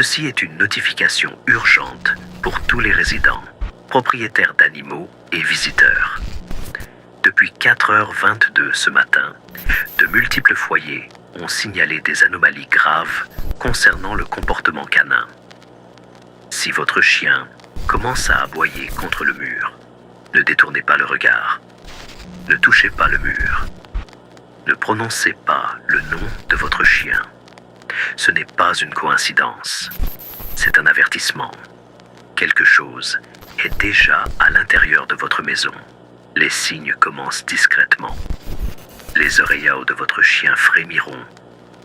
Ceci est une notification urgente pour tous les résidents, propriétaires d'animaux et visiteurs. Depuis 4h22 ce matin, de multiples foyers ont signalé des anomalies graves concernant le comportement canin. Si votre chien commence à aboyer contre le mur, ne détournez pas le regard. Ne touchez pas le mur. Ne prononcez pas le nom de votre chien. Ce n'est pas une coïncidence. C'est un avertissement. Quelque chose est déjà à l'intérieur de votre maison. Les signes commencent discrètement. Les oreilles de votre chien frémiront,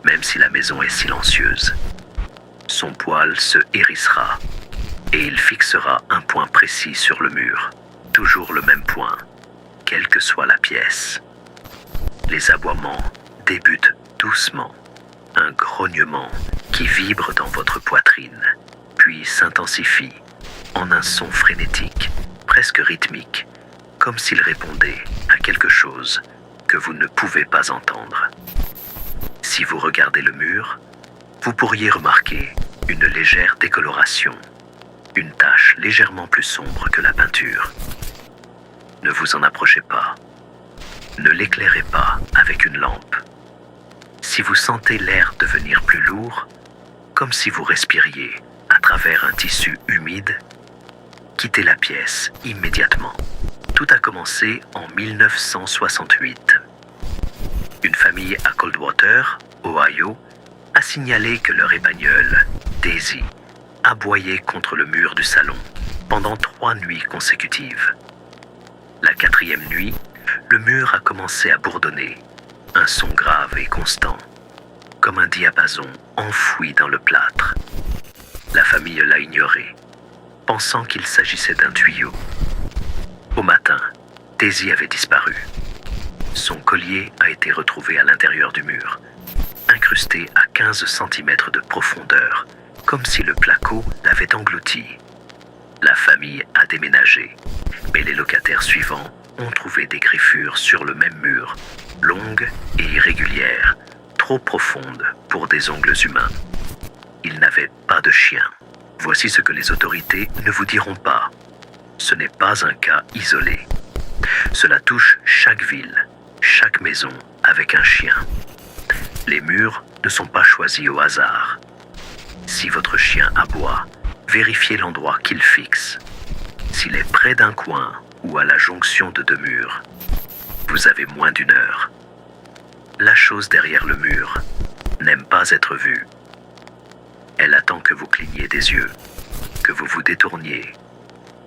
même si la maison est silencieuse. Son poil se hérissera et il fixera un point précis sur le mur. Toujours le même point, quelle que soit la pièce. Les aboiements débutent doucement. Un grognement qui vibre dans votre poitrine, puis s'intensifie en un son frénétique, presque rythmique, comme s'il répondait à quelque chose que vous ne pouvez pas entendre. Si vous regardez le mur, vous pourriez remarquer une légère décoloration, une tache légèrement plus sombre que la peinture. Ne vous en approchez pas. Ne l'éclairez pas avec une lampe. Si vous sentez l'air devenir plus lourd, comme si vous respiriez à travers un tissu humide, quittez la pièce immédiatement. Tout a commencé en 1968. Une famille à Coldwater, Ohio, a signalé que leur épagnole, Daisy, aboyait contre le mur du salon pendant 3 nuits consécutives. La 4e nuit, le mur a commencé à bourdonner, un son grave et constant, comme un diapason enfoui dans le plâtre. La famille l'a ignoré, pensant qu'il s'agissait d'un tuyau. Au matin, Daisy avait disparu. Son collier a été retrouvé à l'intérieur du mur, incrusté à 15 cm de profondeur, comme si le placo l'avait englouti. La famille a déménagé, mais les locataires suivants ont trouvé des griffures sur le même mur, longues et irrégulières, trop profondes pour des ongles humains. Ils n'avaient pas de chien. Voici ce que les autorités ne vous diront pas. Ce n'est pas un cas isolé. Cela touche chaque ville, chaque maison avec un chien. Les murs ne sont pas choisis au hasard. Si votre chien aboie, vérifiez l'endroit qu'il fixe. S'il est près d'un coin ou à la jonction de 2 murs, vous avez moins d'1 heure. La chose derrière le mur n'aime pas être vue. Elle attend que vous cligniez des yeux, que vous vous détourniez,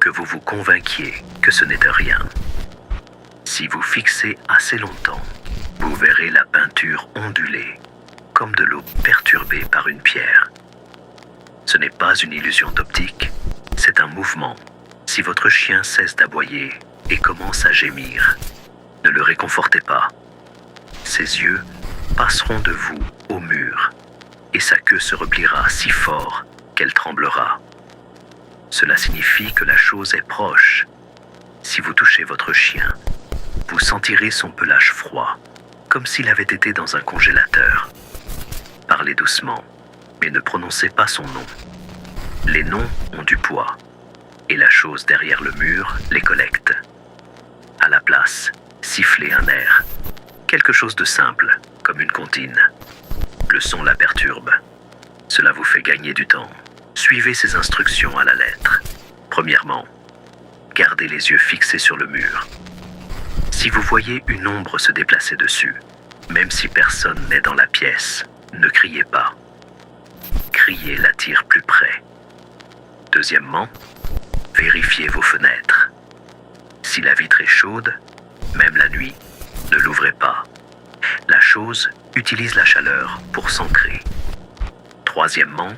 que vous vous convainquiez que ce n'est de rien. Si vous fixez assez longtemps, vous verrez la peinture onduler, comme de l'eau perturbée par une pierre. Ce n'est pas une illusion d'optique, c'est un mouvement. Si votre chien cesse d'aboyer et commence à gémir, ne le réconfortez pas. Ses yeux passeront de vous au mur et sa queue se repliera si fort qu'elle tremblera. Cela signifie que la chose est proche. Si vous touchez votre chien, vous sentirez son pelage froid, comme s'il avait été dans un congélateur. Parlez doucement, mais ne prononcez pas son nom. Les noms ont du poids, et la chose derrière le mur les collecte. À la place, sifflez un air, quelque chose de simple, comme une comptine. Le son la perturbe. Cela vous fait gagner du temps. Suivez ces instructions à la lettre. Premièrement, gardez les yeux fixés sur le mur. Si vous voyez une ombre se déplacer dessus, même si personne n'est dans la pièce, ne criez pas. Crier l'attire plus près. Deuxièmement, vérifiez vos fenêtres. Si la vitre est chaude, même la nuit, ne l'ouvrez pas. La chose utilise la chaleur pour s'ancrer. Troisièmement,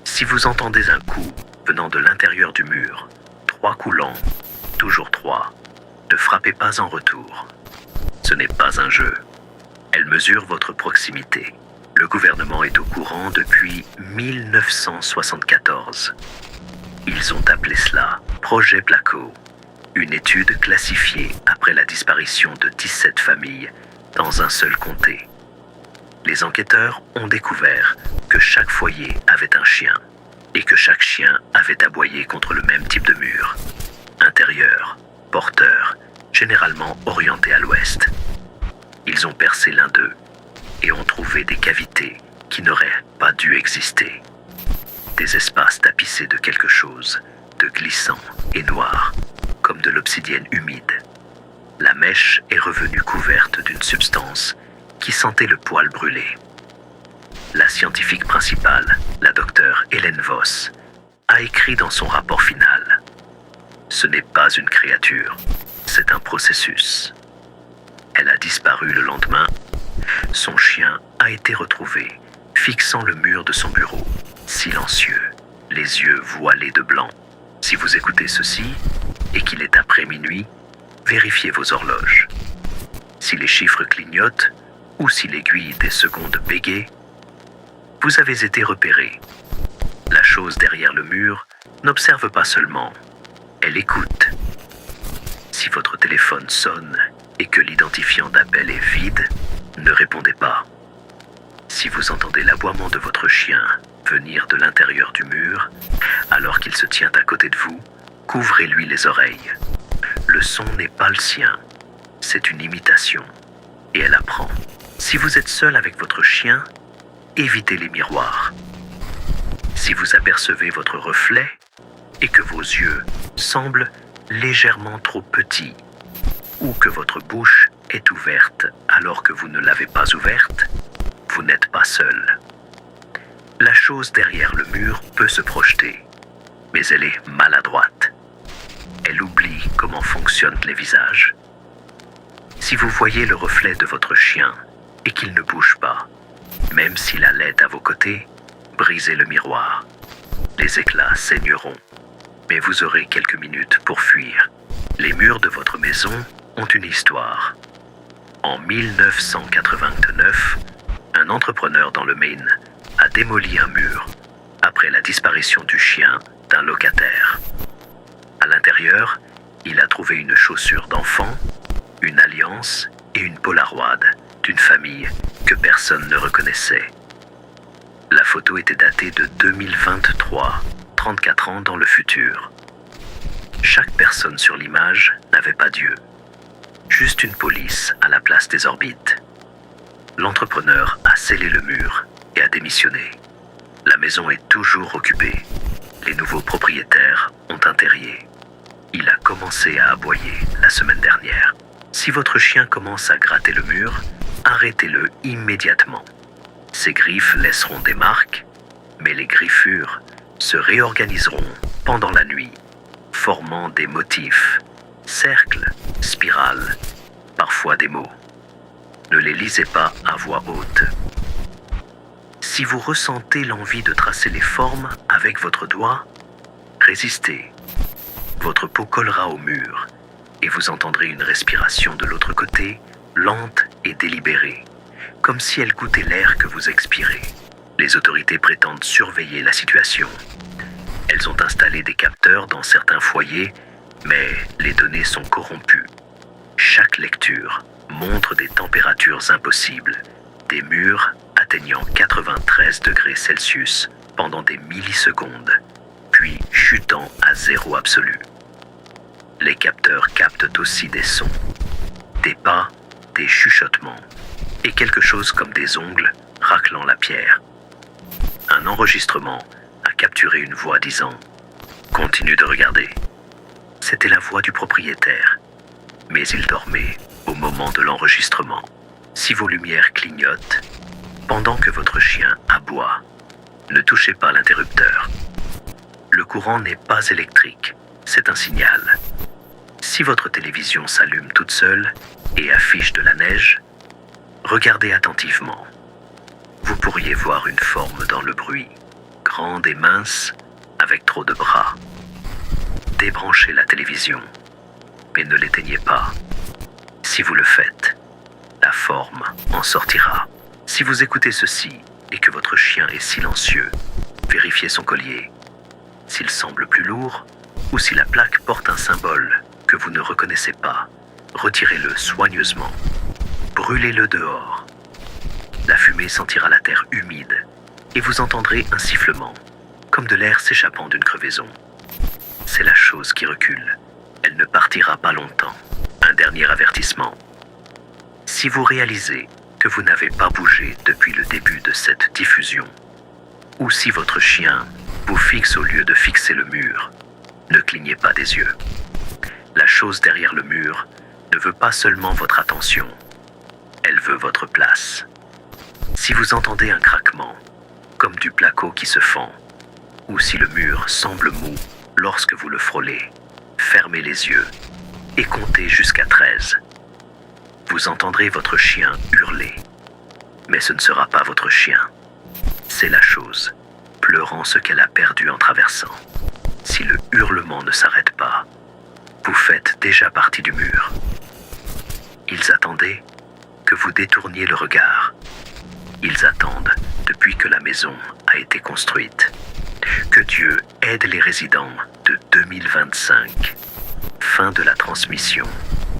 si vous entendez un coup venant de l'intérieur du mur, 3 coups lents, toujours 3, ne frappez pas en retour. Ce n'est pas un jeu. Elle mesure votre proximité. Le gouvernement est au courant depuis 1974. Ils ont appelé cela Projet Placo, une étude classifiée après la disparition de 17 familles dans un seul comté. Les enquêteurs ont découvert que chaque foyer avait un chien. chiens avaient aboyé contre le même type de mur. Intérieur, porteur, généralement orienté à l'ouest. Ils ont percé l'un d'eux et ont trouvé des cavités qui n'auraient pas dû exister. Des espaces tapissés de quelque chose de glissant et noir, comme de l'obsidienne humide. La mèche est revenue couverte d'une substance qui sentait le poil brûlé. La scientifique principale, la docteure Hélène Voss, a écrit dans son rapport final: ce n'est pas une créature, c'est un processus. Elle a disparu le lendemain. Son chien a été retrouvé, fixant le mur de son bureau, silencieux, les yeux voilés de blanc. Si vous écoutez ceci, et qu'il est après minuit, vérifiez vos horloges. Si les chiffres clignotent, ou si l'aiguille des secondes bégaye, vous avez été repéré. La chose derrière le mur n'observe pas seulement, elle écoute. Si votre téléphone sonne et que l'identifiant d'appel est vide, ne répondez pas. Si vous entendez l'aboiement de votre chien venir de l'intérieur du mur, alors qu'il se tient à côté de vous, couvrez-lui les oreilles. Le son n'est pas le sien, c'est une imitation, et elle apprend. Si vous êtes seul avec votre chien, évitez les miroirs. Si vous apercevez votre reflet et que vos yeux semblent légèrement trop petits, ou que votre bouche est ouverte alors que vous ne l'avez pas ouverte, vous n'êtes pas seul. La chose derrière le mur peut se projeter, mais elle est maladroite. Elle oublie comment fonctionnent les visages. Si vous voyez le reflet de votre chien et qu'il ne bouge pas, même s'il allait à vos côtés, brisez le miroir. Les éclats saigneront, mais vous aurez quelques minutes pour fuir. Les murs de votre maison ont une histoire. En 1989, un entrepreneur dans le Maine a démoli un mur après la disparition du chien d'un locataire. À l'intérieur, il a trouvé une chaussure d'enfant, une alliance et une polaroid d'une famille que personne ne reconnaissait. La photo était datée de 2023, 34 ans dans le futur. Chaque personne sur l'image n'avait pas d'yeux, juste une police à la place des orbites. L'entrepreneur a scellé le mur et a démissionné. La maison est toujours occupée. Les nouveaux propriétaires ont un terrier. Il a commencé à aboyer la semaine dernière. Si votre chien commence à gratter le mur, arrêtez-le immédiatement. Ses griffes laisseront des marques, mais les griffures se réorganiseront pendant la nuit, formant des motifs, cercles, spirales, parfois des mots. Ne les lisez pas à voix haute. Si vous ressentez l'envie de tracer les formes avec votre doigt, résistez. Votre peau collera au mur et vous entendrez une respiration de l'autre côté, lente et délibérée, comme si elle goûtait l'air que vous expirez. Les autorités prétendent surveiller la situation. Elles ont installé des capteurs dans certains foyers, mais les données sont corrompues. Chaque lecture montre des températures impossibles, des murs atteignant 93 degrés Celsius pendant des millisecondes, puis chutant à zéro absolu. Les capteurs captent aussi des sons, des pas, des chuchotements, et quelque chose comme des ongles raclant la pierre. Un enregistrement a capturé une voix disant « Continue de regarder ». C'était la voix du propriétaire, mais il dormait au moment de l'enregistrement. Si vos lumières clignotent, pendant que votre chien aboie, ne touchez pas l'interrupteur. Le courant n'est pas électrique, c'est un signal. Si votre télévision s'allume toute seule et affiche de la neige, regardez attentivement. Vous pourriez voir une forme dans le bruit, grande et mince, avec trop de bras. Débranchez la télévision, mais ne l'éteignez pas. Si vous le faites, la forme en sortira. Si vous écoutez ceci et que votre chien est silencieux, vérifiez son collier. S'il semble plus lourd ou si la plaque porte un symbole que vous ne reconnaissez pas, retirez-le soigneusement. Brûlez-le dehors. La fumée sentira la terre humide et vous entendrez un sifflement, comme de l'air s'échappant d'une crevaison. C'est la chose qui recule. Elle ne partira pas longtemps. Un dernier avertissement. Si vous réalisez que vous n'avez pas bougé depuis le début de cette diffusion, ou si votre chien vous fixe au lieu de fixer le mur, ne clignez pas des yeux. La chose derrière le mur ne veut pas seulement votre attention, elle veut votre place. Si vous entendez un craquement, comme du placo qui se fend, ou si le mur semble mou lorsque vous le frôlez, fermez les yeux et comptez jusqu'à 13. Vous entendrez votre chien hurler, mais ce ne sera pas votre chien. C'est la chose, pleurant ce qu'elle a perdu en traversant. Si le hurlement ne s'arrête pas, vous faites déjà partie du mur. Ils attendaient que vous détourniez le regard. Ils attendent depuis que la maison a été construite. Que Dieu aide les résidents de 2025. Fin de la transmission.